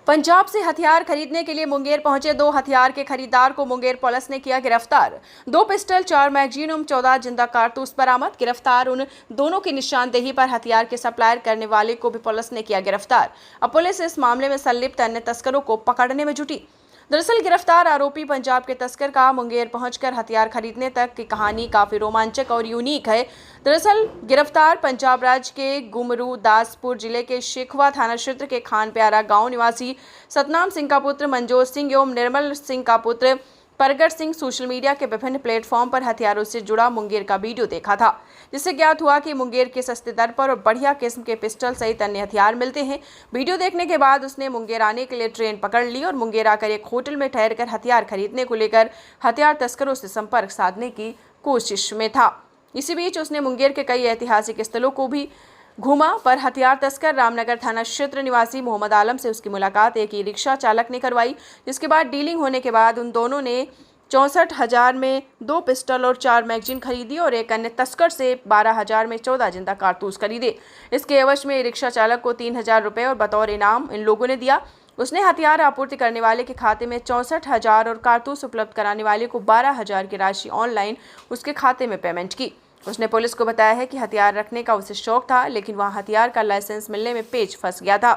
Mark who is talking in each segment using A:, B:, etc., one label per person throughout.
A: पंजाब से हथियार खरीदने के लिए मुंगेर पहुंचे दो हथियार के खरीदार को मुंगेर पुलिस ने किया गिरफ्तार। 2 पिस्टल, 4 मैगजीन और 14 जिंदा कारतूस बरामद। गिरफ्तार उन दोनों की निशानदेही पर हथियार के सप्लायर करने वाले को भी पुलिस ने किया गिरफ्तार। अब पुलिस इस मामले में संलिप्त अन्य तस्करों को पकड़ने में जुटी। दरअसल गिरफ्तार आरोपी पंजाब के तस्कर का मुंगेर पहुंचकर हथियार खरीदने तक की कहानी काफी रोमांचक और यूनिक है। दरअसल गिरफ्तार पंजाब राज्य के गुमरूदासपुर जिले के शेखवा थाना क्षेत्र के खान प्यारा गांव निवासी सतनाम सिंह का पुत्र मनजोत सिंह एवं निर्मल सिंह का पुत्र परगट सिंह सोशल मीडिया के विभिन्न प्लेटफॉर्म पर हथियारों से जुड़ा मुंगेर का वीडियो देखा था, जिससे ज्ञात हुआ कि मुंगेर के सस्ते दर पर और बढ़िया किस्म के पिस्टल सहित अन्य हथियार मिलते हैं। वीडियो देखने के बाद उसने मुंगेर आने के लिए ट्रेन पकड़ ली और मुंगेर आकर एक होटल में ठहरकर हथियार खरीदने को लेकर हथियार तस्करों से संपर्क साधने की कोशिश में था। इसी बीच उसने मुंगेर के कई ऐतिहासिक स्थलों को भी घूमा, पर हथियार तस्कर रामनगर थाना क्षेत्र निवासी मोहम्मद आलम से उसकी मुलाकात एक ई रिक्शा चालक ने करवाई, जिसके बाद डीलिंग होने के बाद उन दोनों ने 64,000 में 2 पिस्टल और 4 मैगजीन खरीदी और एक अन्य तस्कर से 12,000 में 14 जिंदा कारतूस खरीदे। इसके एवज में रिक्शा चालक को 3,000 रुपये और बतौर इनाम इन लोगों ने दिया। उसने हथियार आपूर्ति करने वाले के खाते में 64,000 और कारतूस उपलब्ध कराने वाले को 12,000 की राशि ऑनलाइन उसके खाते में पेमेंट की। उसने पुलिस को बताया है कि हथियार रखने का उसे शौक था, लेकिन वहां हथियार का लाइसेंस मिलने में पेच फंस गया था,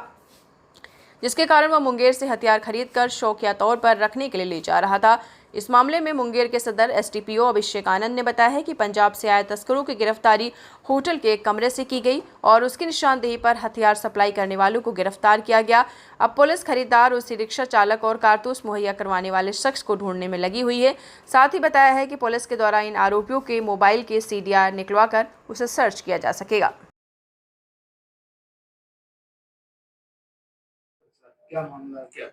A: जिसके कारण वह मुंगेर से हथियार खरीदकर शौकिया तौर पर रखने के लिए ले जा रहा था। इस मामले में मुंगेर के सदर एसडीपीओ अभिषेक आनंद ने बताया है कि पंजाब से आए तस्करों की गिरफ्तारी होटल के एक कमरे से की गई और उसकी निशानदेही पर हथियार सप्लाई करने वालों को गिरफ्तार किया गया। अब पुलिस खरीदार, उसी रिक्शा चालक और कारतूस मुहैया करवाने वाले शख्स को ढूंढने में लगी हुई है। साथ ही बताया है कि पुलिस के द्वारा इन आरोपियों के मोबाइल के CDR निकलवाकर उसे सर्च किया जा सकेगा।
B: क्या मामला क्या?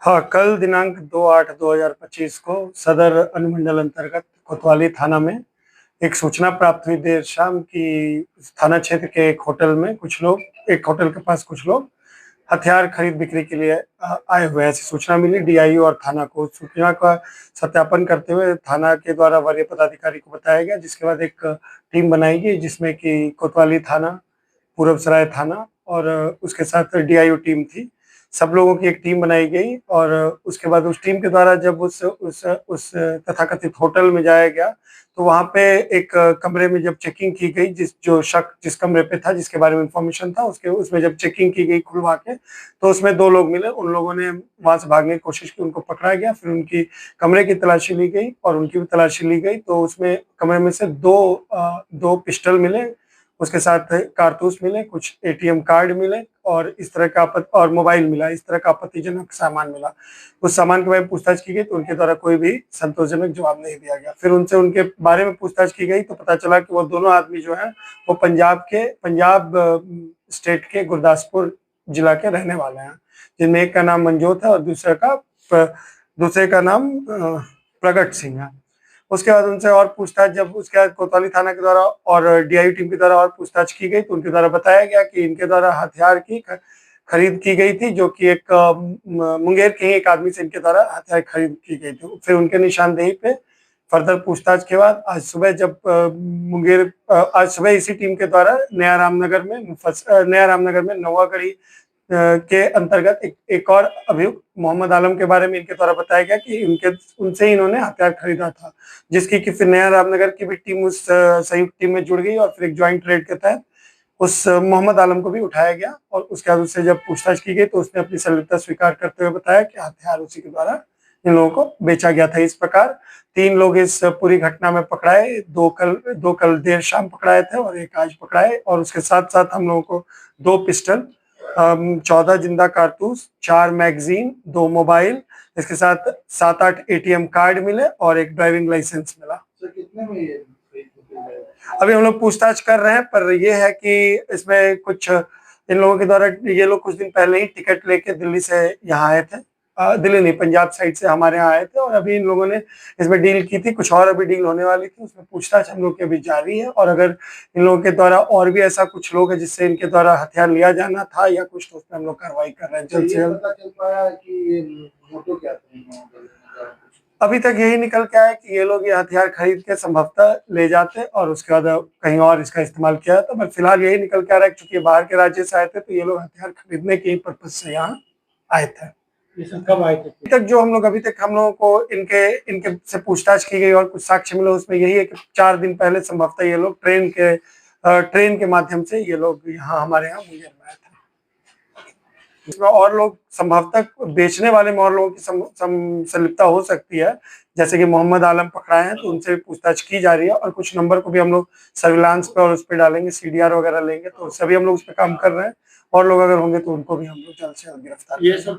B: हाँ, कल दिनांक 2/8/2025 को सदर अनुमंडल अंतर्गत कोतवाली थाना में एक सूचना प्राप्त हुई देर शाम की थाना क्षेत्र के एक होटल के पास कुछ लोग हथियार खरीद बिक्री के लिए आए हुए हैं। ऐसी सूचना मिली DIO और थाना को। सूचना का सत्यापन करते हुए थाना के द्वारा वरीय पदाधिकारी को बताया गया, जिसके बाद एक टीम बनाई गई जिसमें कि कोतवाली थाना, पूरबसराय थाना और उसके साथ DIO टीम थी। सब लोगों की एक टीम बनाई गई और उसके बाद उस टीम के द्वारा जब उस तथाकथित होटल में जाया गया तो वहां पे एक कमरे में जब चेकिंग की गई, जिस कमरे पे था, जिसके बारे में इंफॉर्मेशन था, उसमें जब चेकिंग की गई खुलवा के, तो उसमें 2 लोग मिले। उन लोगों ने वहां से भागने की कोशिश की, उनको पकड़ा गया। फिर उनकी कमरे की तलाशी ली गई और उनकी भी तलाशी ली गई, तो उसमें कमरे में से दो पिस्टल मिले, उसके साथ कारतूस मिले, कुछ ATM कार्ड मिले और इस तरह का और मोबाइल मिला। इस तरह का आपत्तिजनक सामान मिला। उस सामान के बारे में पूछताछ की गई तो उनके द्वारा कोई भी संतोषजनक जवाब नहीं दिया गया। फिर उनसे उनके बारे में पूछताछ की गई तो पता चला कि वो दोनों आदमी जो है वो पंजाब स्टेट के गुरदासपुर जिला के रहने वाले हैं, जिनमें एक का नाम मनजोत है और दूसरे का नाम प्रगट सिंह है। उसके बाद उनसे और पूछताछ, जब उसके बाद कोतवाली थाना के द्वारा और DIO टीम के द्वारा और पूछताछ की गई तो उनके द्वारा बताया गया कि इनके द्वारा हथियार की खरीद की गई थी, जो कि एक मुंगेर के ही एक आदमी से इनके द्वारा हथियार खरीद की गई थी। फिर उनके निशानदेही पे फर्दर पूछताछ के बाद आज सुबह इसी टीम के द्वारा नया रामनगर में नौवागढ़ी के अंतर्गत एक और अभियुक्त मोहम्मद आलम के बारे में इनके द्वारा बताया गया कि उनसे ही इन्होंने हथियार खरीदा था, जिसकी कि फिर नया रामनगर की भी टीम उस संयुक्त टीम में जुड़ गई और फिर एक ज्वाइंट रेड के तहत उस मोहम्मद आलम को भी उठाया गया। और उसके बाद उससे जब पूछताछ की गई तो उसने अपनी संलिप्तता स्वीकार करते हुए बताया कि हथियार उसी के द्वारा इन लोगों को बेचा गया था। इस प्रकार 3 लोग इस पूरी घटना में पकड़ाए। 2 कल देर शाम पकड़ाए थे और एक आज पकड़ाए, और उसके साथ साथ हम लोगों को 2 पिस्टल, 14 जिंदा कारतूस, 4 मैगजीन, 2 मोबाइल, इसके साथ 7-8 ATM कार्ड मिले और एक ड्राइविंग लाइसेंस मिला। कितने में ये अभी हम लोग पूछताछ कर रहे हैं, पर ये है कि इसमें कुछ इन लोगों के द्वारा, ये लोग कुछ दिन पहले ही टिकट लेके दिल्ली से यहाँ आए थे, दिल्ली नहीं, पंजाब साइड से हमारे यहाँ आए थे और अभी इन लोगों ने इसमें डील की थी। कुछ और अभी डील होने वाली थी, उसमें पूछताछ हम लोग की अभी जारी है। और अगर इन लोगों के द्वारा और भी ऐसा कुछ लोग है जिससे इनके द्वारा हथियार लिया जाना था या कुछ, तो उसमें हम लोग कार्रवाई कर रहे हैं जल्द से जल्द। अभी तक यही निकल के आया कि ये लोग ये हथियार खरीद के संभवतः ले जाते और उसके बाद कहीं और इसका इस्तेमाल किया जाता। बट फिलहाल यही निकल के आ रहा है, क्योंकि बाहर के राज्य से आए थे तो ये लोग हथियार खरीदने के पर्पज से यहाँ आए थे।
C: ये सब कब आए थे?
B: अभी तक जो अभी तक हम लोगों को इनके इनके से पूछताछ की गई और कुछ साक्ष्य मिले, उसमें यही है कि 4 दिन पहले संभवतः ये लोग ट्रेन के माध्यम से ये लोग यहाँ हमारे यहाँ मुंगेर में आए थे। इसमें और लोग संभवतः बेचने वाले में और लोगों की संलिप्तता हो सकती है, जैसे कि मोहम्मद आलम पकड़ाए हैं तो उनसे भी पूछताछ की जा रही है और कुछ नंबर को भी हम लोग सर्विलांस पे और उस पर डालेंगे, सीडीआर वगैरह लेंगे, तो सभी हम लोग उस पर काम कर रहे हैं और लोग अगर होंगे तो उनको भी हम लोग जल्द से जल्द गिरफ्तार
C: ये सब